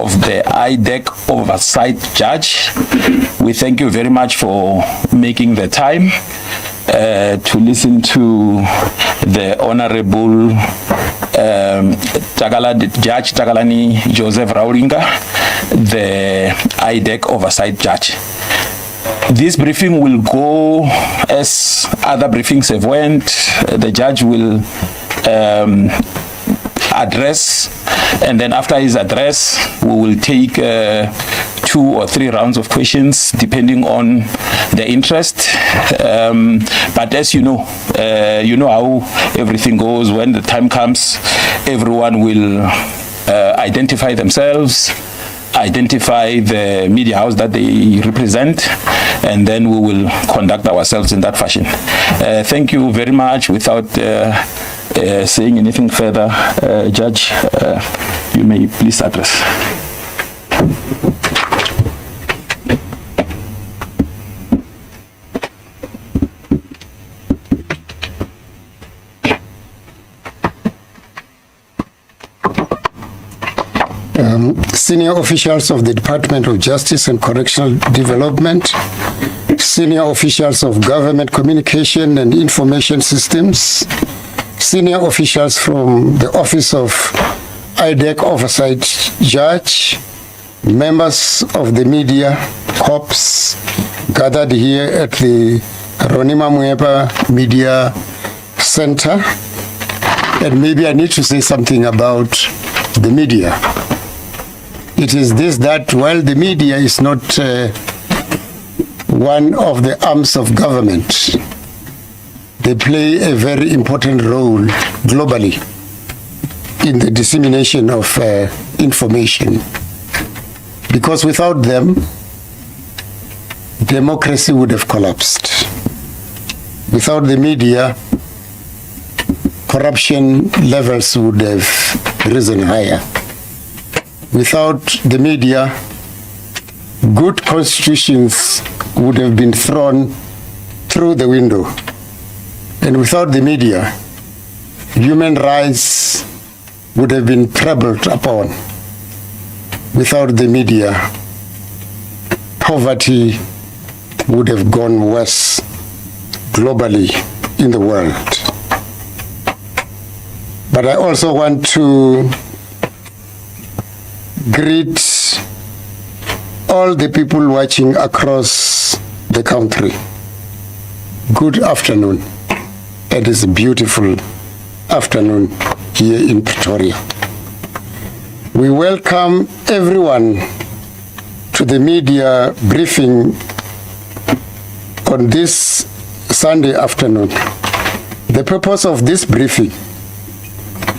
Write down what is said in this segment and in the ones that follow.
of the IDAC Oversight Judge. We thank you very much for making the time to listen to the Honorable Judge Takalani Joseph Raulinga, the IDAC Oversight Judge. This briefing will go as other briefings have went. The judge will address, and then after his address, we will take 2 or 3 rounds of questions depending on the interest. But as you know how everything goes. When the time comes, everyone will identify themselves, identify the media house that they represent, and then we will conduct ourselves in that fashion. Thank you very much. Without saying anything further, Judge, you may please address. Senior officials of the Department of Justice and Correctional Development, senior officials of Government Communication and Information Systems, senior officials from the Office of IDAC Oversight Judge, members of the media corps gathered here at the Mmamoloko Media Center. And maybe I need to say something about the media. It is this, that while the media is not one of the arms of government, they play a very important role globally in the dissemination of information. Because without them, democracy would have collapsed. Without the media, corruption levels would have risen higher. Without the media, good constitutions would have been thrown through the window. And without the media, human rights would have been trampled upon. Without the media, poverty would have gone worse globally in the world. But I also want to greet all the people watching across the country. Good afternoon. It is a beautiful afternoon here in Pretoria. We welcome everyone to the media briefing on this Sunday afternoon. The purpose of this briefing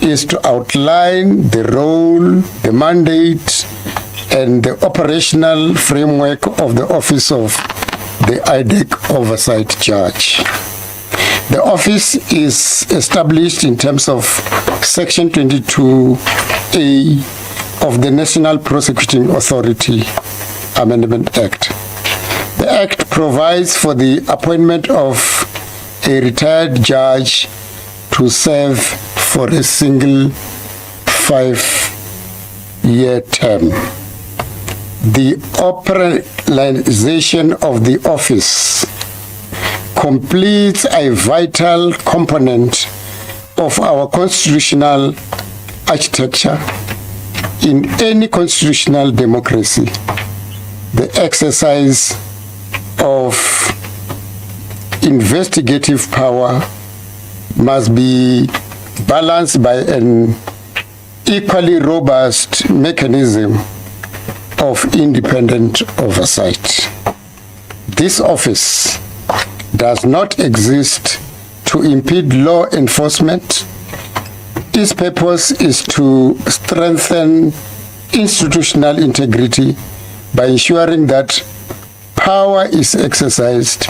is to outline the role, the mandate, and the operational framework of the Office of the IDAC Oversight Judge. The office is established in terms of Section 22A of the National Prosecuting Authority Amendment Act. The Act provides for the appointment of a retired judge to serve for a single 5-year term. The operationalization of the office completes a vital component of our constitutional architecture. In any constitutional democracy, the exercise of investigative power must be balanced by an equally robust mechanism of independent oversight. This office does not exist to impede law enforcement. Its purpose is to strengthen institutional integrity by ensuring that power is exercised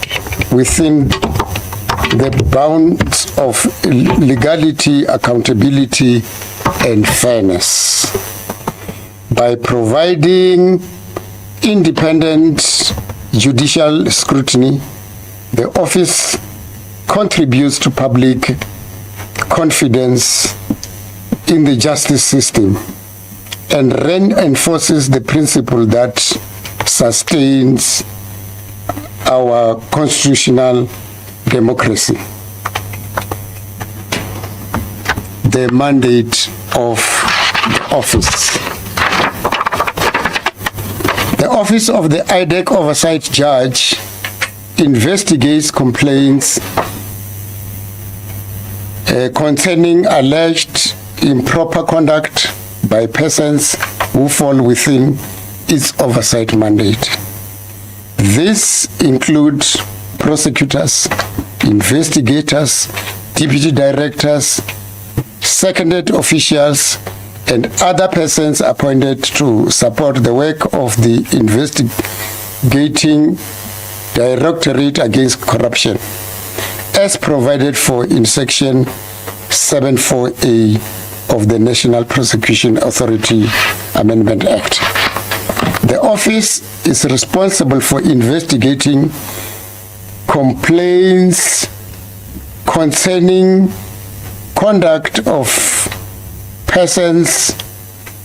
within the bounds of legality, accountability, and fairness. By providing independent judicial scrutiny, the office contributes to public confidence in the justice system and reinforces the principle that sustains our constitutional democracy. The mandate of the office. The office of the IDAC Oversight Judge investigates complaints concerning alleged improper conduct by persons who fall within its oversight mandate. This includes prosecutors, investigators, deputy directors, seconded officials, and other persons appointed to support the work of the investigating Directorate against corruption, as provided for in Section 74A of the National Prosecution Authority Amendment Act. The office is responsible for investigating complaints concerning conduct of persons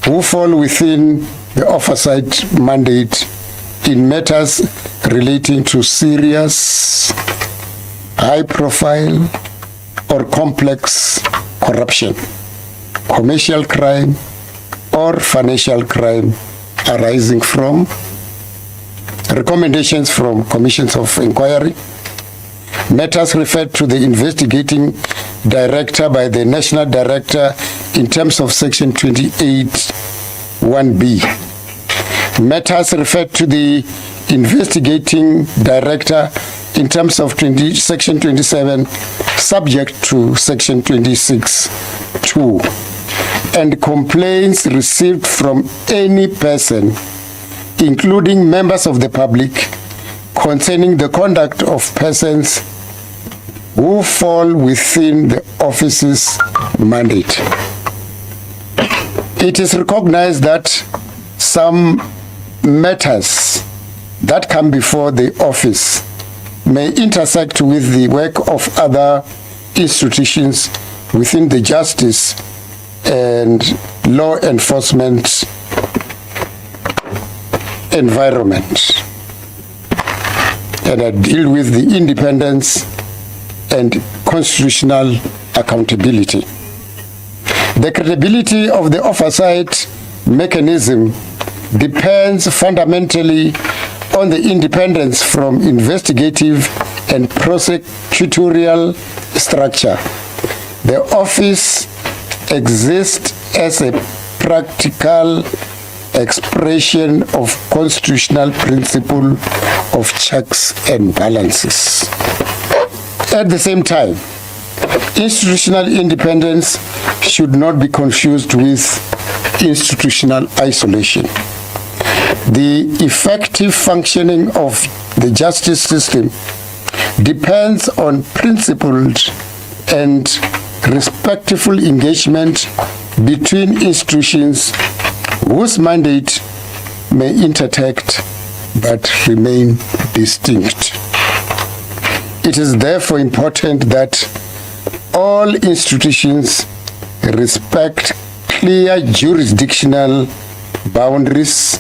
who fall within the oversight mandate in matters relating to serious, high-profile, or complex corruption, commercial crime, or financial crime arising from recommendations from commissions of inquiry, matters referred to the investigating director by the national director in terms of Section 28(1)(b), matters referred to the investigating director in terms of Section 27, subject to Section 26(2), and complaints received from any person, including members of the public, concerning the conduct of persons who fall within the office's mandate. It is recognized that some matters that come before the office may intersect with the work of other institutions within the justice and law enforcement environment, and I deal with the independence and constitutional accountability. The credibility of the oversight mechanism depends fundamentally on the independence from investigative and prosecutorial structure. The office exists as a practical expression of constitutional principle of checks and balances. At the same time, institutional independence should not be confused with institutional isolation. The effective functioning of the justice system depends on principled and respectful engagement between institutions whose mandate may intersect but remain distinct. It is therefore important that all institutions respect clear jurisdictional boundaries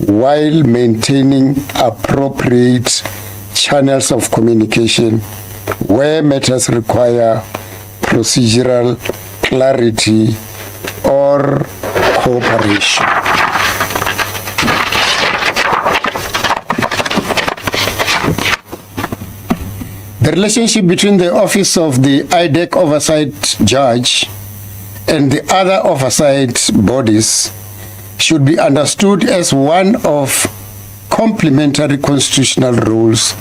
while maintaining appropriate channels of communication where matters require procedural clarity or cooperation. The relationship between the office of the IDAC Oversight Judge and the other oversight bodies should be understood as one of complementary constitutional roles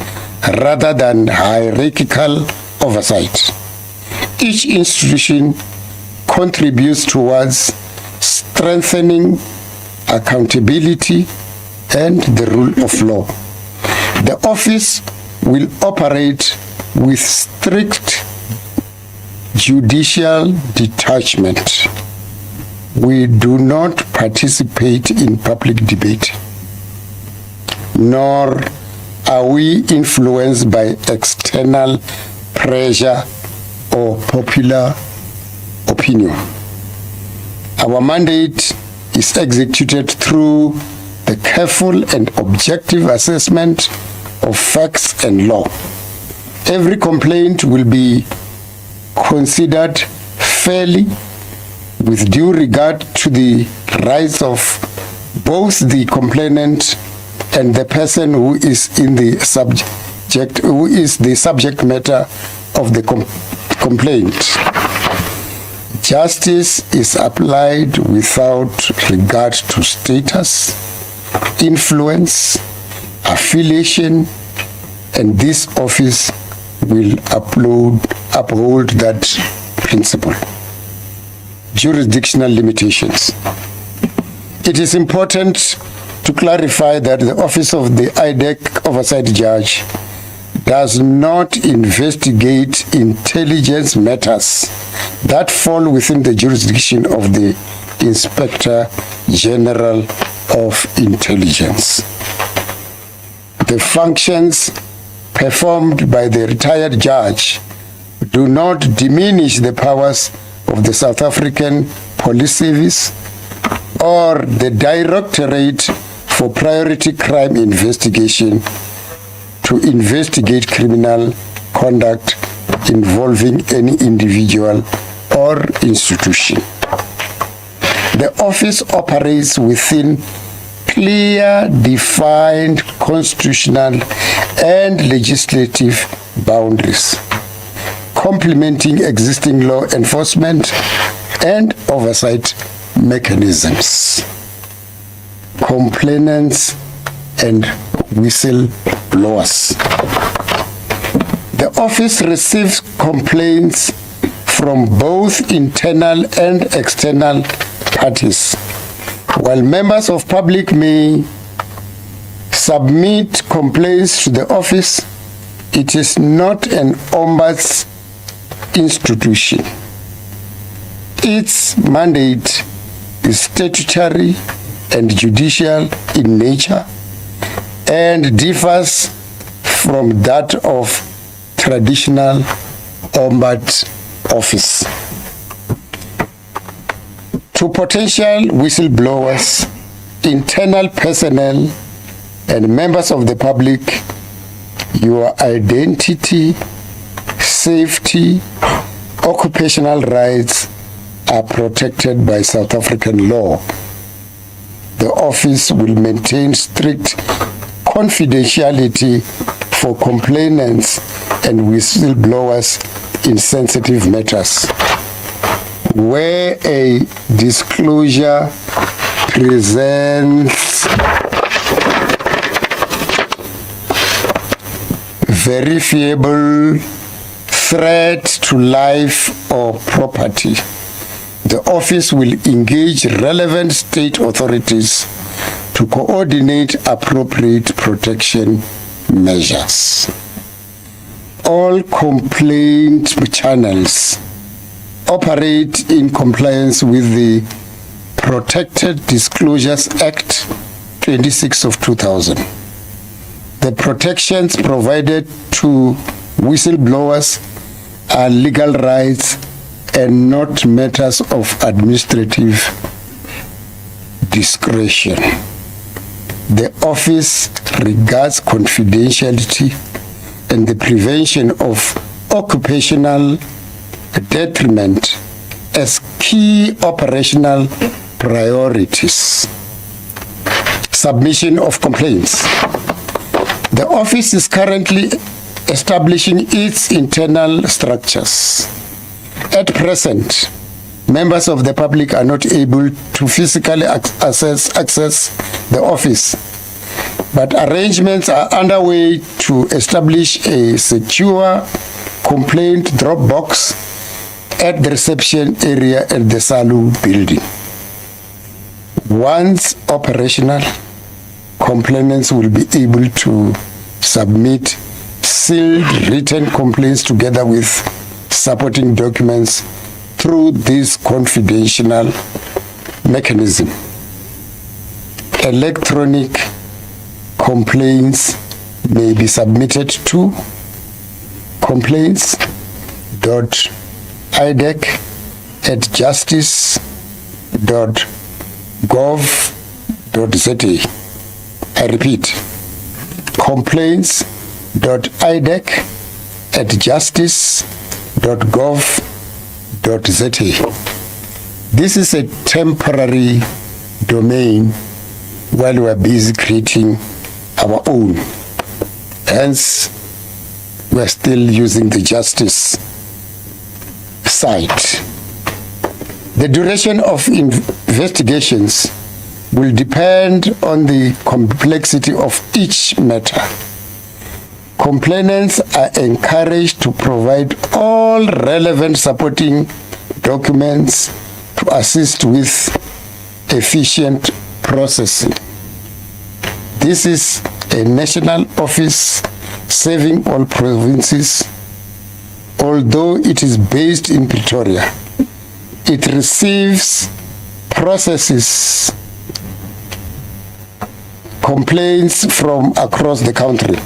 rather than hierarchical oversight. Each institution contributes towards strengthening accountability and the rule of law. The office will operate with strict judicial detachment. We do not participate in public debate, nor are we influenced by external pressure or popular opinion. Our mandate is executed through the careful and objective assessment of facts and law. Every complaint will be considered fairly with due regard to the rights of both the complainant and the person who is the subject matter of the complaint. Justice is applied without regard to status, influence, affiliation, and this office will uphold that principle. Jurisdictional limitations. It is important to clarify that the Office of the IDAC Oversight Judge does not investigate intelligence matters that fall within the jurisdiction of the Inspector General of Intelligence. The functions performed by the retired judge do not diminish the powers of the South African Police Service or the Directorate for Priority Crime Investigation to investigate criminal conduct involving any individual or institution. The office operates within clear, defined constitutional and legislative boundaries, complementing existing law enforcement and oversight mechanisms. Complainants and whistleblowers. The office receives complaints from both internal and external parties. While members of public may submit complaints to the office, it is not an ombuds institution. Its mandate is statutory and judicial in nature and differs from that of traditional ombud office. To potential whistleblowers, internal personnel, and members of the public, your identity, safety, occupational rights are protected by South African law. The office will maintain strict confidentiality for complainants and whistleblowers in sensitive matters. Where a disclosure presents verifiable threat to life or property, the office will engage relevant state authorities to coordinate appropriate protection measures. All complaint channels operate in compliance with the Protected Disclosures Act 26 of 2000. The protections provided to whistleblowers are legal rights and not matters of administrative discretion. The office regards confidentiality and the prevention of occupational detriment as key operational priorities. Submission of complaints. The office is currently establishing its internal structures. At present, members of the public are not able to physically access the office, but arrangements are underway to establish a secure complaint drop box at the reception area at the SALU Building. Once operational, complainants will be able to submit sealed written complaints together with supporting documents through this confidential mechanism. Electronic complaints may be submitted to complaints.idac@justice.gov.za. complaints.idacombu.gov.za. I repeat, complaints.idec@justice.gov.za. This is a temporary domain while we are busy creating our own. Hence, we are still using the justice site. The duration of investigations will depend on the complexity of each matter. Complainants are encouraged to provide all relevant supporting documents to assist with efficient processing. This is a national office serving all provinces. Although it is based in Pretoria, it receives, processes complaints from across the country.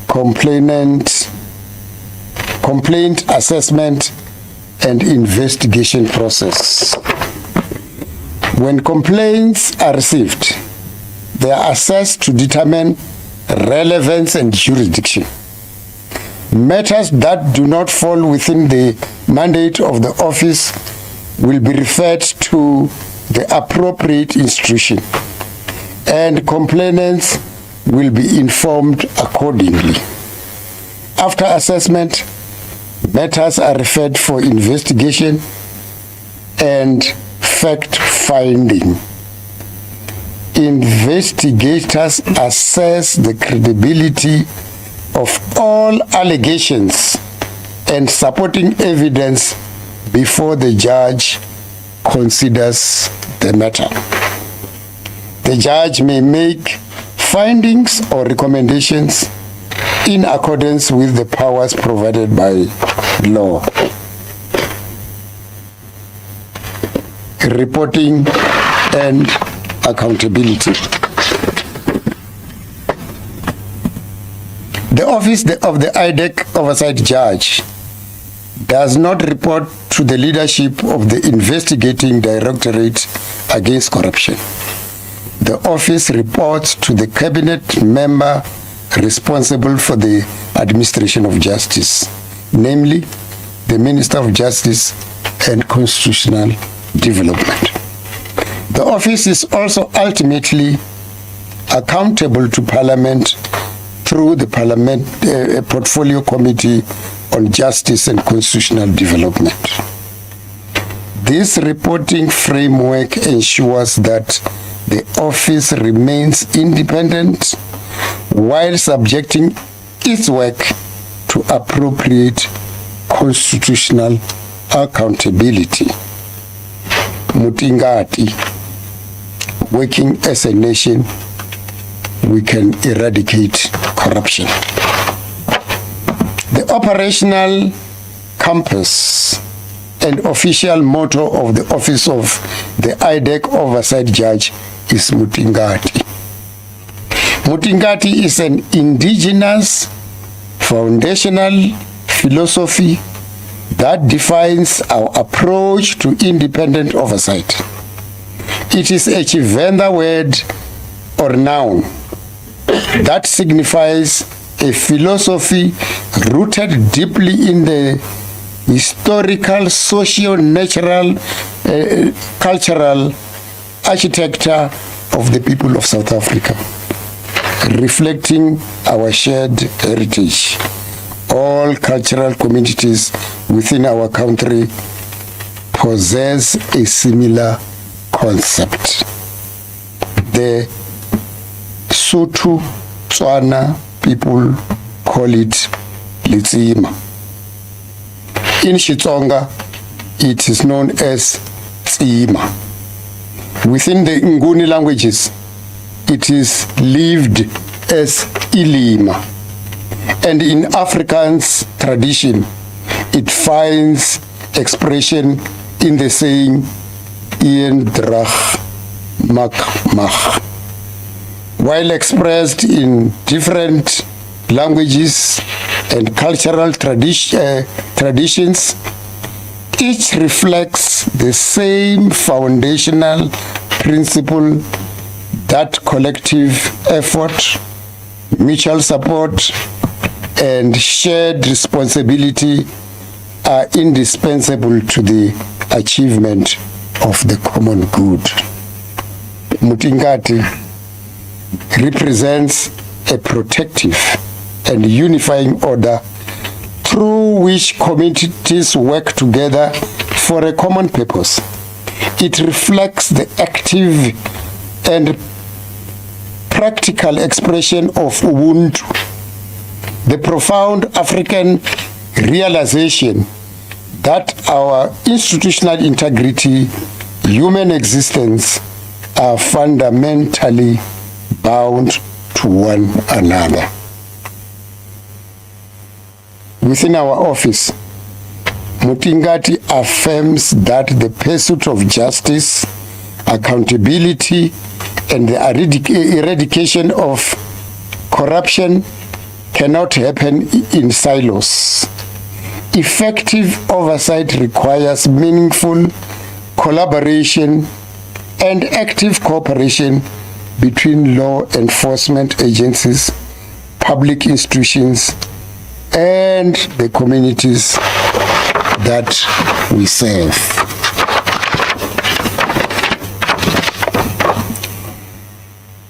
Complaint assessment and investigation process. When complaints are received, they are assessed to determine relevance and jurisdiction. Matters that do not fall within the mandate of the office will be referred to the appropriate institution, and complainants will be informed accordingly. After assessment, matters are referred for investigation and fact-finding. Investigators assess the credibility of all allegations and supporting evidence before the judge considers the matter. The judge may make findings or recommendations in accordance with the powers provided by law. Reporting and accountability. The office of the IDAC Oversight Judge does not report to the leadership of the investigating Directorate against corruption. The office reports to the cabinet member responsible for the administration of justice, namely the Minister of Justice and Constitutional Development. The office is also ultimately accountable to Parliament through the Portfolio Committee on Justice and Constitutional Development. This reporting framework ensures that the office remains independent while subjecting its work to appropriate constitutional accountability. Mutingati, working as a nation, we can eradicate corruption. The operational compass and official motto of the office of the IDAC Oversight Judge is Mutingati. Mutingati is an indigenous foundational philosophy that defines our approach to independent oversight. It is a Chivenda word or noun that signifies a philosophy rooted deeply in the historical, socio-natural, cultural architecture of the people of South Africa, reflecting our shared heritage. All cultural communities within our country possess a similar concept. The Sotho Tshwana people call it Litsima. In Xitsonga, it is known as Tsima. Within the Nguni languages, it is lived as Ilima. And in Afrikaans tradition, it finds expression in the saying Ian Drach Mak Mach. While expressed in different languages and cultural traditions, Each reflects the same foundational principle that collective effort, mutual support, and shared responsibility are indispensable to the achievement of the common good. Mutingati represents a protective and unifying order through which communities work together for a common purpose. It reflects the active and practical expression of Ubuntu, the profound African realization that our institutional integrity, human existence are fundamentally bound to one another. Within our office, Mutingati affirms that the pursuit of justice, accountability, and the eradication of corruption cannot happen in silos. Effective oversight requires meaningful collaboration and active cooperation between law enforcement agencies, public institutions, and the communities that we serve.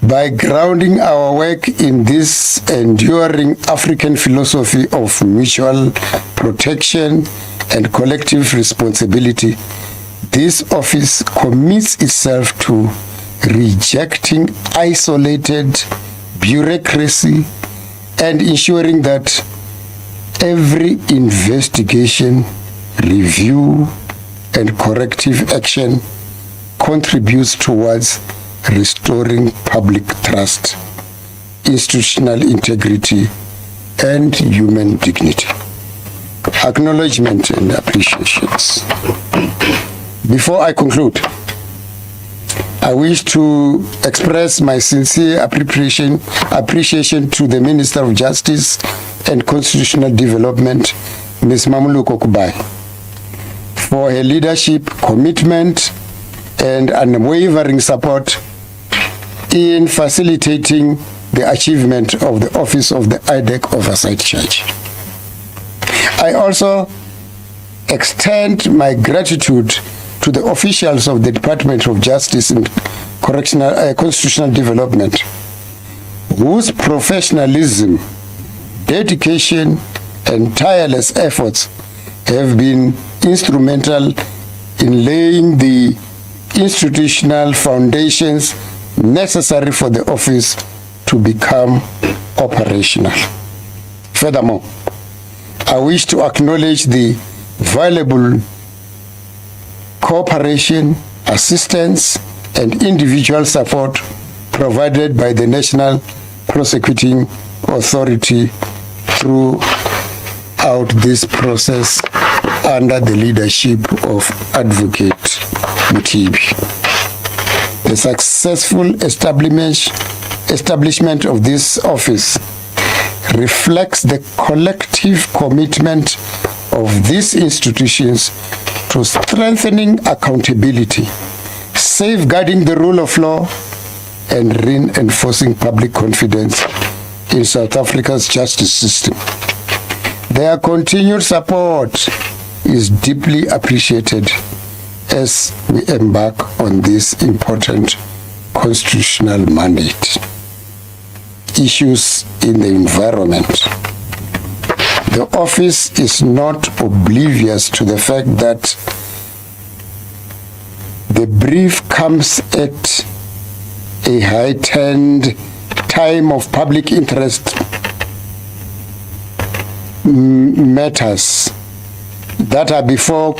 By grounding our work in this enduring African philosophy of mutual protection and collective responsibility, this office commits itself to rejecting isolated bureaucracy and ensuring that every investigation, review, and corrective action contributes towards restoring public trust, institutional integrity, and human dignity. Acknowledgement and appreciations. Before I conclude, I wish to express my sincere appreciation to the Minister of Justice and Constitutional Development, Ms. Mmamoloko Kubayi, for her leadership, commitment, and unwavering support in facilitating the achievement of the office of the IDAC Oversight Judge. I also extend my gratitude to the officials of the Department of Justice and Constitutional Development, whose professionalism, dedication, and tireless efforts have been instrumental in laying the institutional foundations necessary for the office to become operational. Furthermore, I wish to acknowledge the valuable cooperation, assistance, and individual support provided by the National Prosecuting Authority throughout this process under the leadership of Advocate Mutibi. The successful establishment of this office reflects the collective commitment of these institutions to strengthening accountability, safeguarding the rule of law, and reinforcing public confidence in South Africa's justice system. Their continued support is deeply appreciated as we embark on this important constitutional mandate. Issues in the environment. The office is not oblivious to the fact that the brief comes at a heightened time of public interest matters that are before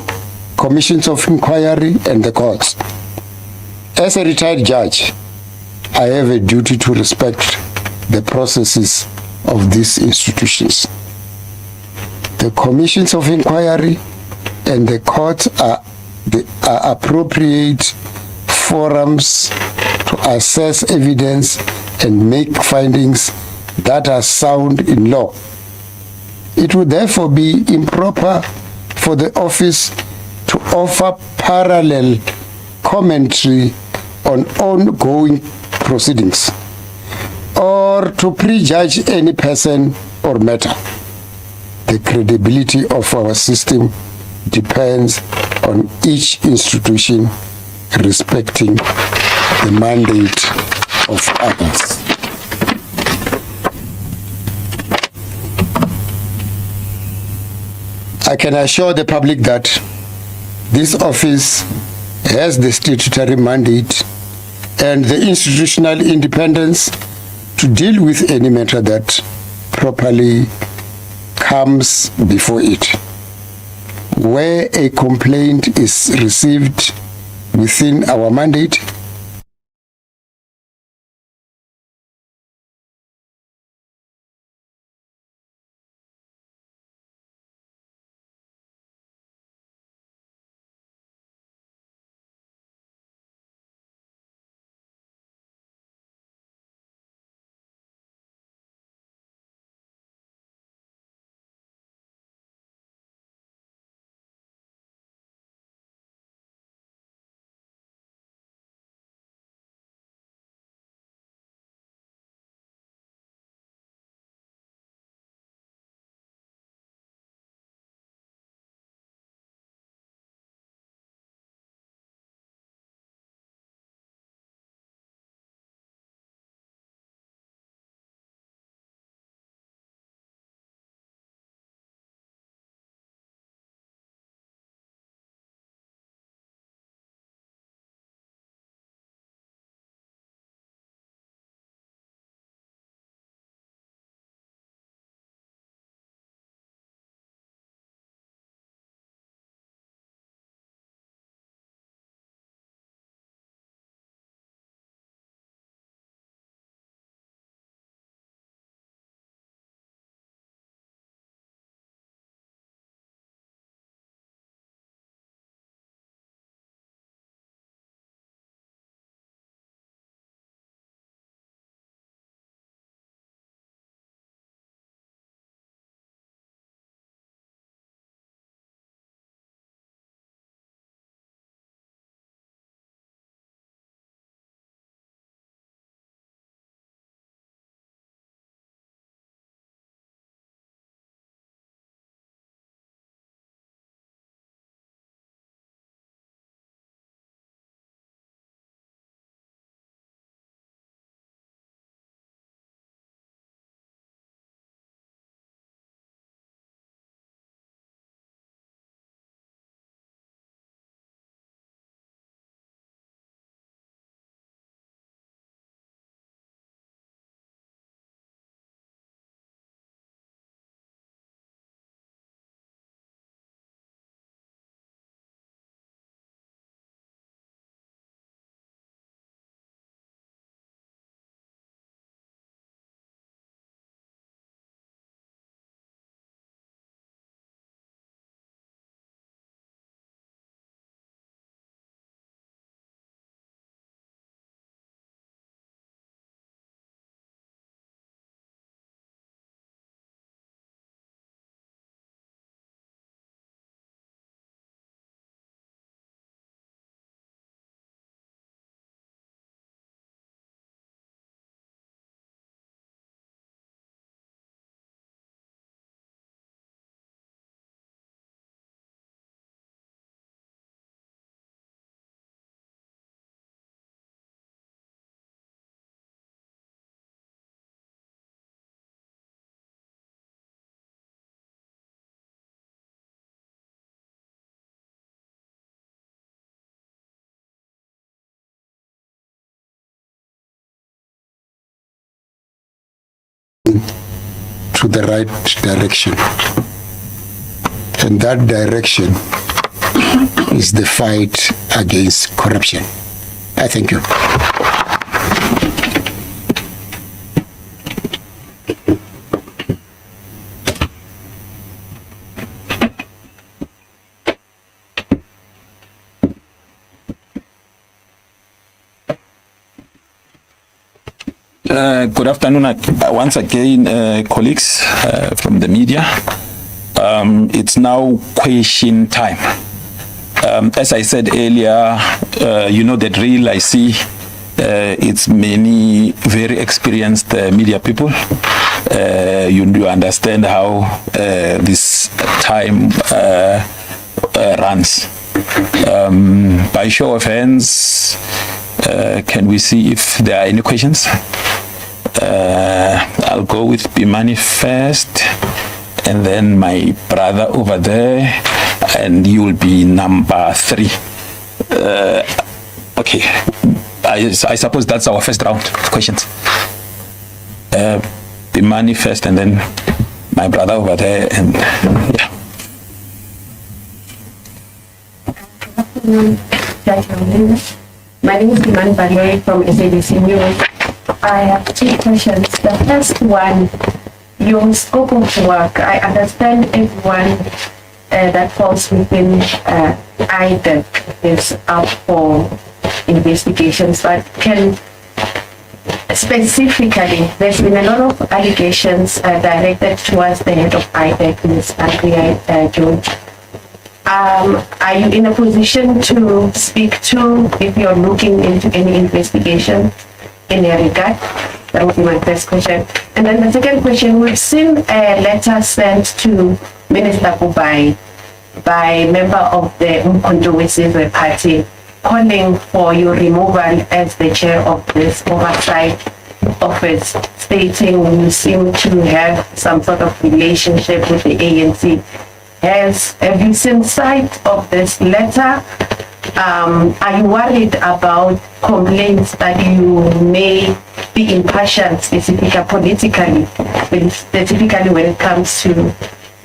commissions of inquiry and the courts. As a retired judge, I have a duty to respect the processes of these institutions. The commissions of inquiry and the courts are appropriate forums to assess evidence and make findings that are sound in law. It would therefore be improper for the office offer parallel commentary on ongoing proceedings, or to prejudge any person or matter. The credibility of our system depends on each institution respecting the mandate of others. I can assure the public that this office has the statutory mandate and the institutional independence to deal with any matter that properly comes before it. Where a complaint is received within our mandate, to the right direction. And that direction is the fight against corruption. I thank you. Good afternoon once again, colleagues from the media. It's now question time. As I said earlier, you know the drill. I see it's many very experienced media people. You understand how this time runs. By show of hands, can we see if there are any questions? I'll go with Bimani first, and then my brother over there, and you will be number 3. Okay, I suppose that's our first round of questions. Bimani first, and then my brother over there, and yeah. Judge Raulinga. My name is Iman Baloi from SABC News. I have 2 questions. The first one, your scope of work. I understand everyone that falls within IDAC is up for investigations, but can specifically, there's been a lot of allegations directed towards the head of IDAC, Ms. Madlanga Joseph. Are you in a position to speak to if you're looking into any investigation in a regard? That would be my first question. And then the second question, we've seen a letter sent to Minister Kubayi by a member of the Mmamoloko party calling for your removal as the chair of this oversight office, stating you seem to have some sort of relationship with the ANC. Have you seen sight of this letter? Are you worried about complaints that you may be impartial, specifically politically, specifically when it comes to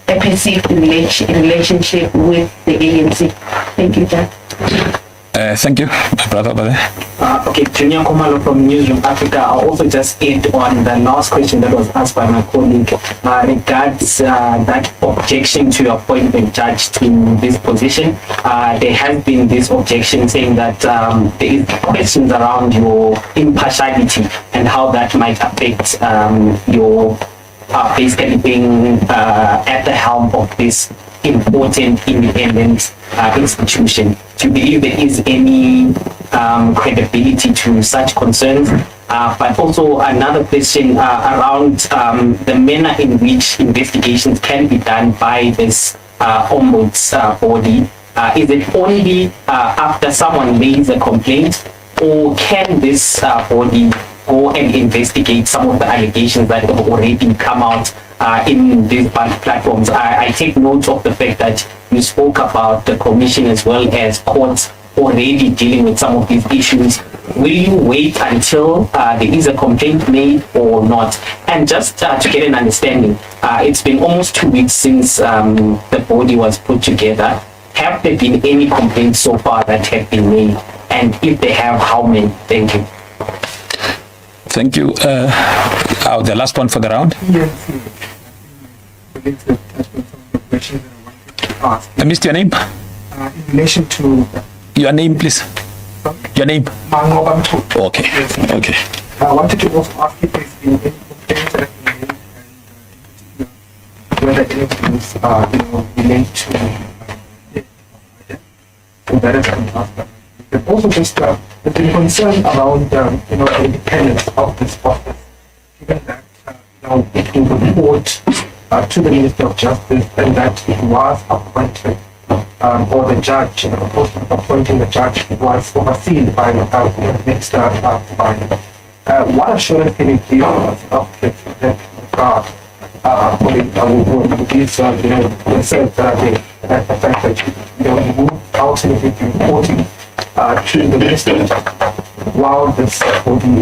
a perceived relationship with the ANC? Thank you, Judge. Thank you, my brother over there. Okay, Junior Komalo from Newsroom Africa. I'll also just add on the last question that was asked by my colleague regards that objection to your appointment, Judge, to this position. There has been this objection saying that there is questions around your impartiality and how that might affect your basically being at the helm of this important independent institution. Do you believe there is any credibility to such concerns? But also another question around the manner in which investigations can be done by this Ombuds body. Is it only after someone makes a complaint, or can this body go and investigate some of the allegations that have already come out in these platforms? I take note of the fact that you spoke about the commission as well as courts already dealing with some of these issues. Will you wait until there is a complaint made or not? And just to get an understanding, it's been almost 2 weeks since the body was put together. Have there been any complaints so far that have been made? And if they have, how many? Thank you. Thank you. The last one for the round. Yes. I missed your name. In relation to your name, please. Your name. Mmamoloko. Okay. Yes. Okay. I wanted to also ask if there's been any complaints that have been made, and whether any of those relate to that has been asked. And also just there's been concern around the independence of this office, given that it will report to the Minister of Justice, and that it was appointed, or the judge, the post of appointing the judge was overseen by Minister Kubayi. What assurance can you give us of that regard with these concerns that are there, and the fact that you will ultimately be reporting to the Minister of Justice, while this body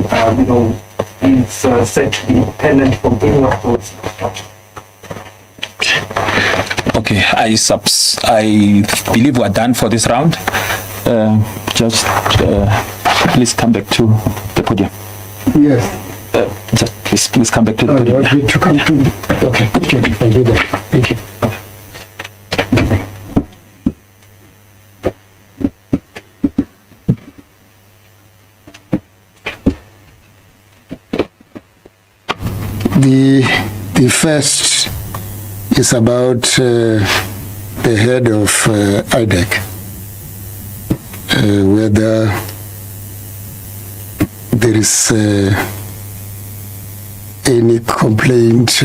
is said to be independent from any of those structures? Okay, I believe we're done for this round. Just please come back to the podium. Yes. Please come back to the You podium. want me to come to? Okay, I'll do that. Thank you. The first is about the head of IDAC. whether there is any complaint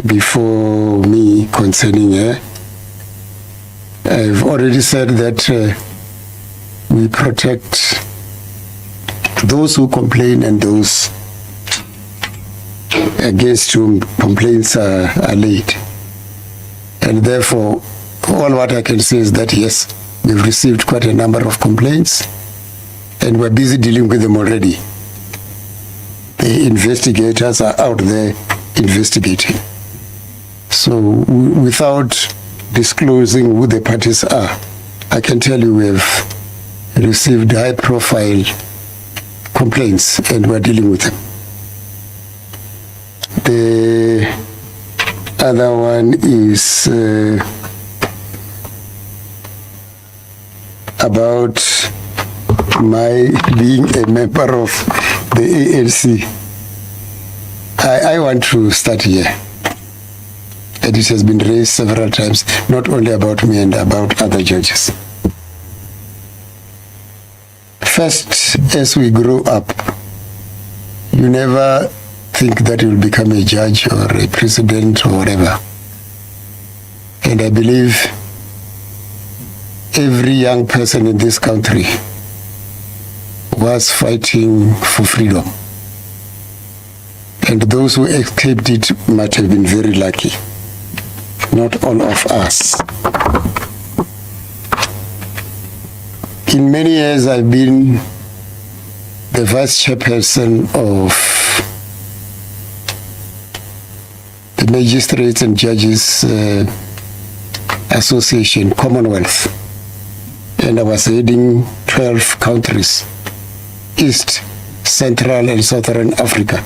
before me concerning her. I've already said that we protect those who complain and those against whom complaints are laid. And therefore, all what I can say is that yes, we've received quite a number of complaints and we're busy dealing with them already. The investigators are out there investigating. So without disclosing who the parties are, I can tell you we've received high-profile complaints and we're dealing with them. The other one is about my being a member of the ANC. I want to start here. And it has been raised several times, not only about me and about other judges. First, as we grow up, you never think that you'll become a judge or a president or whatever. And I believe every young person in this country was fighting for freedom. And those who escaped it might have been very lucky. Not all of us. In many years, I've been the vice chairperson of the Magistrates and Judges Association, Commonwealth. And I was heading 12 countries, East, Central, and Southern Africa.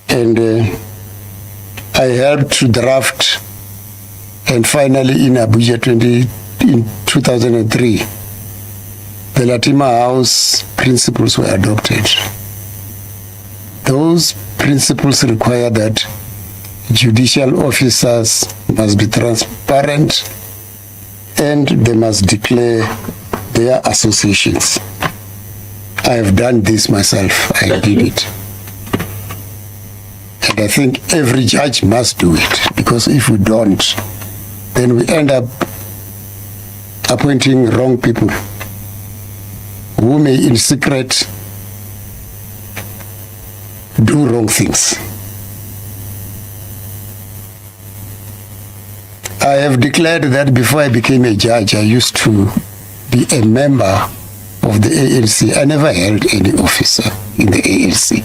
And I helped to draft, and finally in Abuja in 2003, the Latima House principles were adopted. Those principles require that judicial officers must be transparent and they must declare their associations. I have done this myself. I did it. And I think every judge must do it, because if we don't, then we end up appointing wrong people who may in secret do wrong things. I have declared that before I became a judge, I used to be a member of the ANC. I never held any office in the ANC.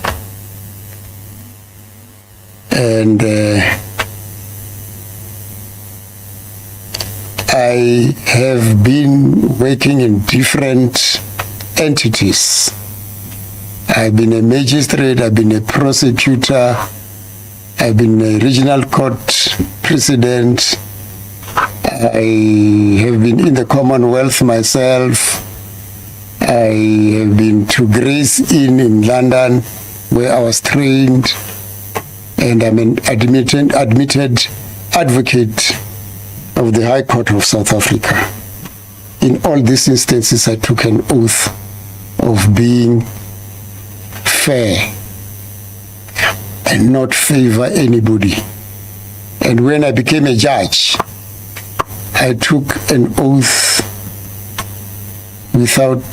And I have been working in different entities. I've been a magistrate, I've been a prosecutor, I've been a regional court president, I have been in the Commonwealth myself, I have been to Grace Inn in London where I was trained, and I'm an admitted advocate of the High Court of South Africa. In all these instances, I took an oath of being fair and not favor anybody. And when I became a judge, I took an oath without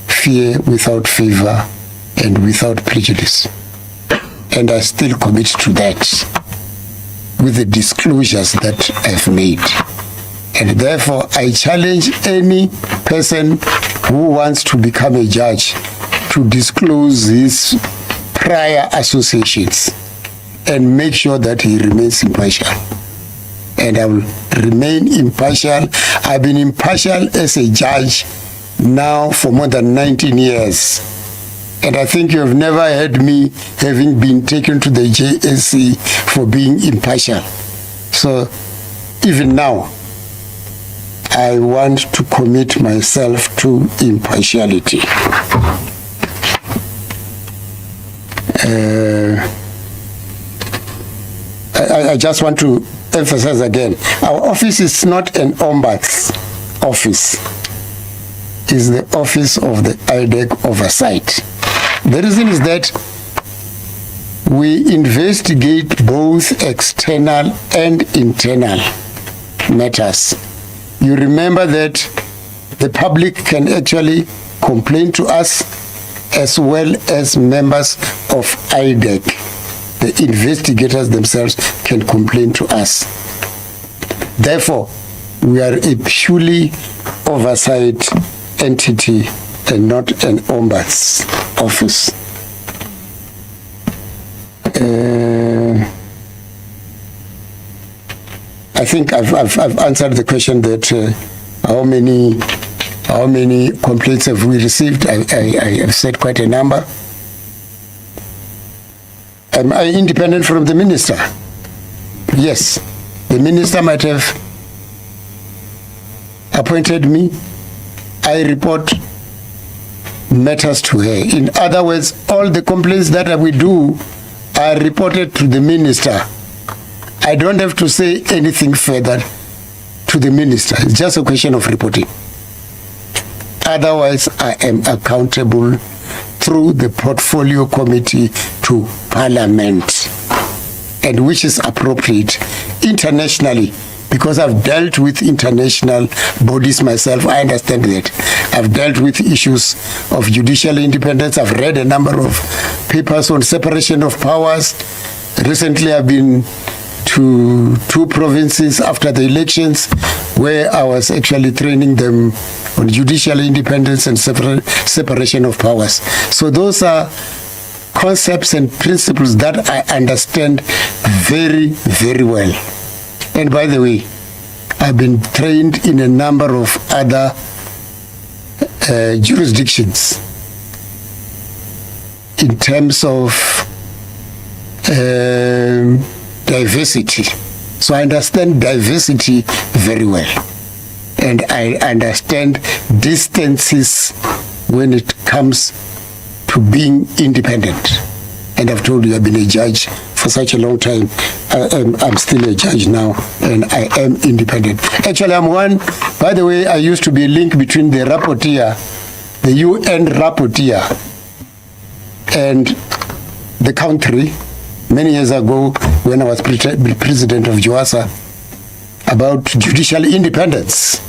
fear, without favor, and without prejudice. And I still commit to that with the disclosures that I've made. And therefore, I challenge any person who wants to become a judge to disclose his prior associations and make sure that he remains impartial. And I will remain impartial. I've been impartial as a judge now for more than 19 years. And I think you have never heard me having been taken to the JSC for being impartial. So even now, I want to commit myself to impartiality. I just want to emphasize again, our office is not an ombuds. office is the office of the IDAC Oversight. The reason is that we investigate both external and internal matters. You remember that the public can actually complain to us as well as members of IDAC. The investigators themselves can complain to us. Therefore, we are a purely oversight entity and not an ombuds office. I think I've answered the question that how many complaints have we received. I have said quite a number. Am I independent from the minister? Yes. The minister might have appointed me. I report matters to her. In other words, all the complaints that we do are reported to the minister. I don't have to say anything further to the minister. It's just a question of reporting. Otherwise, I am accountable through the portfolio committee to Parliament, and which is appropriate internationally, because I've dealt with international bodies myself. I understand that. I've dealt with issues of judicial independence. I've read a number of papers on separation of powers. Recently, I've been to 2 provinces after the elections where I was actually training them on judicial independence and separation of powers. So those are concepts and principles that I understand very, very well. And by the way, I've been trained in a number of other jurisdictions in terms of diversity. So I understand diversity very well. And I understand distances when it comes to being independent. And I've told you I've been a judge for such a long time. I'm still a judge now, and I am independent. Actually, I'm one. By the way, I used to be a link between the rapporteur, the UN rapporteur, and the country many years ago when I was president of JOASA about judicial independence.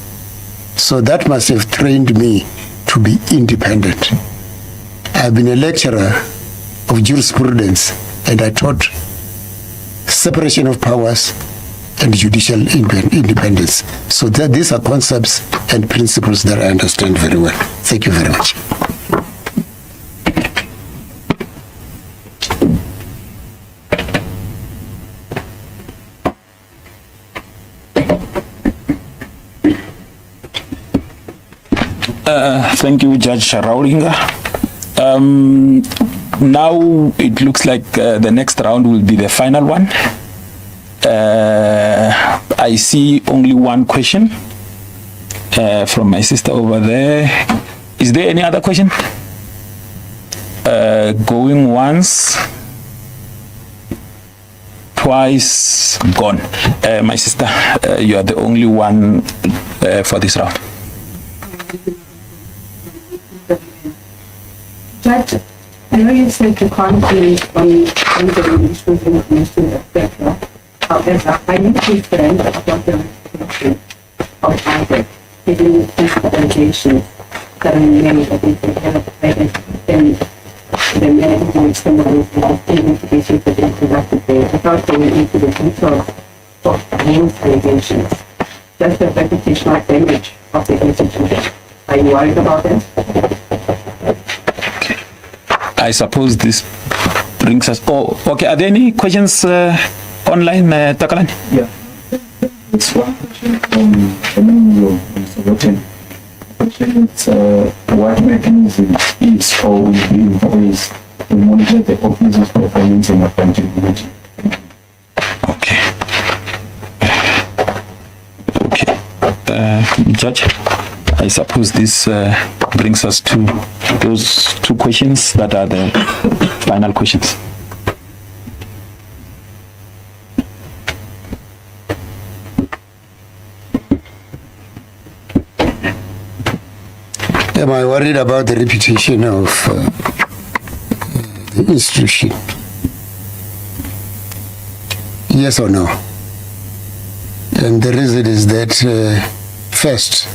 So that must have trained me to be independent. I've been a lecturer of jurisprudence, and I taught separation of powers and judicial independence. So that these are concepts and principles that I understand very well. Thank you very much. Thank you, Judge Raulinga. Now it looks like the next round will be the final one. I see only one question from my sister over there. Is there any other question? Going once, twice, gone. My sister, you are the only one for this round. Judge, I know you said you can't comment on the issues information, etc. However, are you concerned about the reputation of IDAC, given the allegations that are made against the head of IDAC and the manner in which some of those investigations have been conducted there, without going into the details of those allegations? Just the reputational damage of the institution. Are you worried about that? I suppose this brings us. Oh, okay. Are there any questions online, Takalani? Yeah. It's one question from Mr. Watson. Question is what mechanism is or will be in place to monitor the office's performance and accountability? Okay. Okay. Judge, I suppose this brings us to those 2 questions that are the final questions. Am I worried about the reputation of the institution? Yes or no? And the reason is that, first,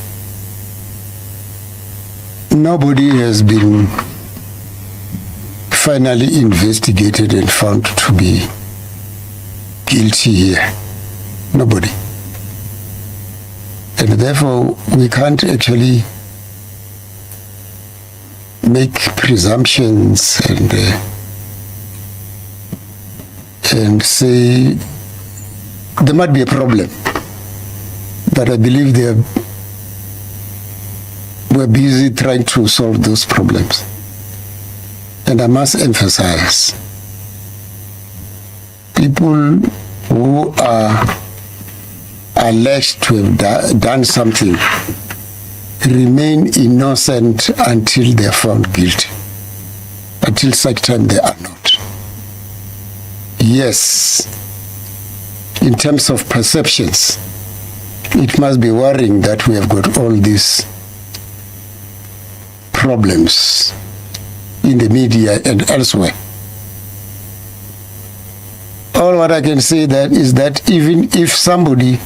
nobody has been finally investigated and found to be guilty here. Nobody. And therefore, we can't actually make presumptions and say there might be a problem. But I believe we're busy trying to solve those problems. And I must emphasize, people who are alleged to have done something remain innocent until they are found guilty, until such time they are not. Yes, in terms of perceptions, it must be worrying that we have got all these problems in the media and elsewhere. All what I can say that is that even if somebody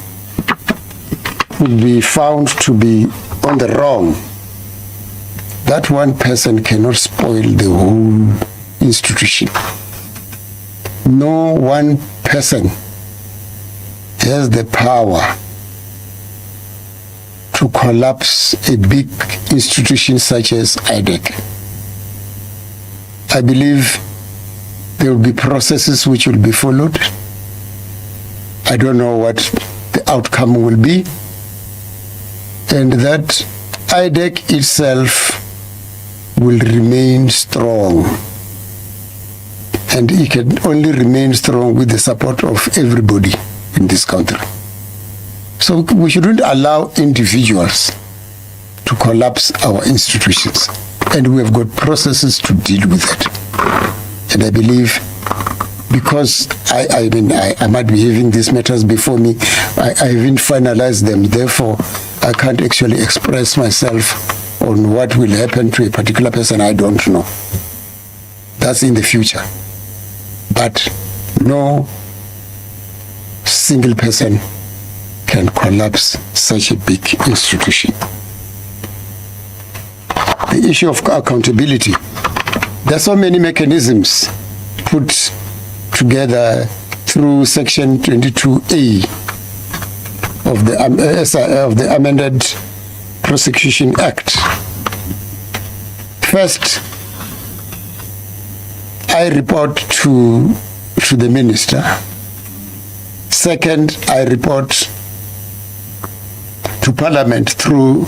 would be found to be on the wrong, that one person cannot spoil the whole institution. No one person has the power to collapse a big institution such as IDAC. I believe there will be processes which will be followed. I don't know what the outcome will be. And that IDAC itself will remain strong. And it can only remain strong with the support of everybody in this country. So we shouldn't allow individuals to collapse our institutions. And we have got processes to deal with it. And I believe, because I might be having these matters before me, I haven't finalized them. Therefore, I can't actually express myself on what will happen to a particular person. I don't know. That's in the future. But no single person can collapse such a big institution. The issue of accountability. There are so many mechanisms put together through Section 22A of the Amended Prosecution Act. First, I report to the minister. Second, I report to Parliament through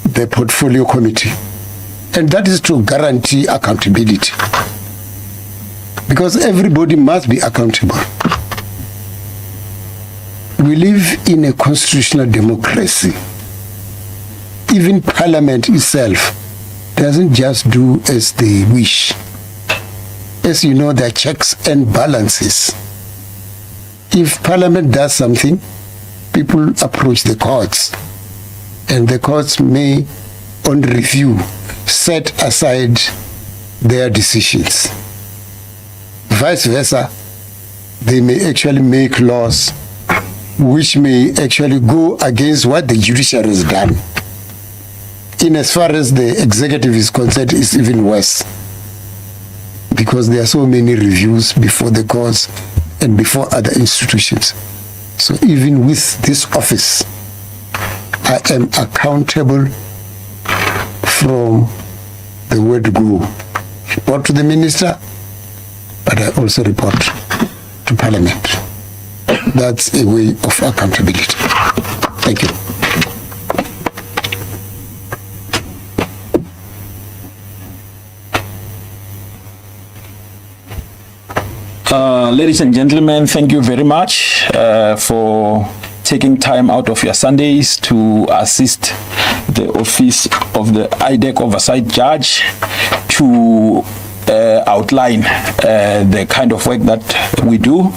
the Portfolio Committee. And that is to guarantee accountability. Because everybody must be accountable. We live in a constitutional democracy. Even Parliament itself doesn't just do as they wish. As you know, there are checks and balances. If Parliament does something, people approach the courts. And the courts may, on review, set aside their decisions. Vice versa, they may actually make laws which may actually go against what the judiciary has done. In as far as the executive is concerned, it's even worse, because there are so many reviews before the courts and before other institutions. So even with this office, I am accountable from the word go. Report to the minister, but I also report to Parliament. That's a way of accountability. Thank you. Ladies and gentlemen, thank you very much for taking time out of your Sundays to assist the office of the IDAC Oversight Judge to outline the kind of work that we do.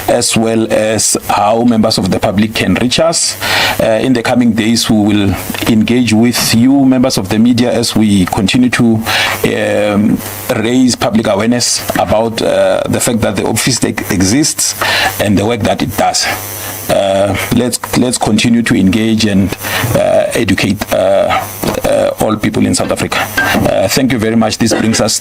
as well as how members of the public can reach us. In the coming days, we will engage with you, members of the media, as we continue to raise public awareness about the fact that the office exists and the work that it does. Let's continue to engage and educate all people in South Africa. Thank you very much. This brings us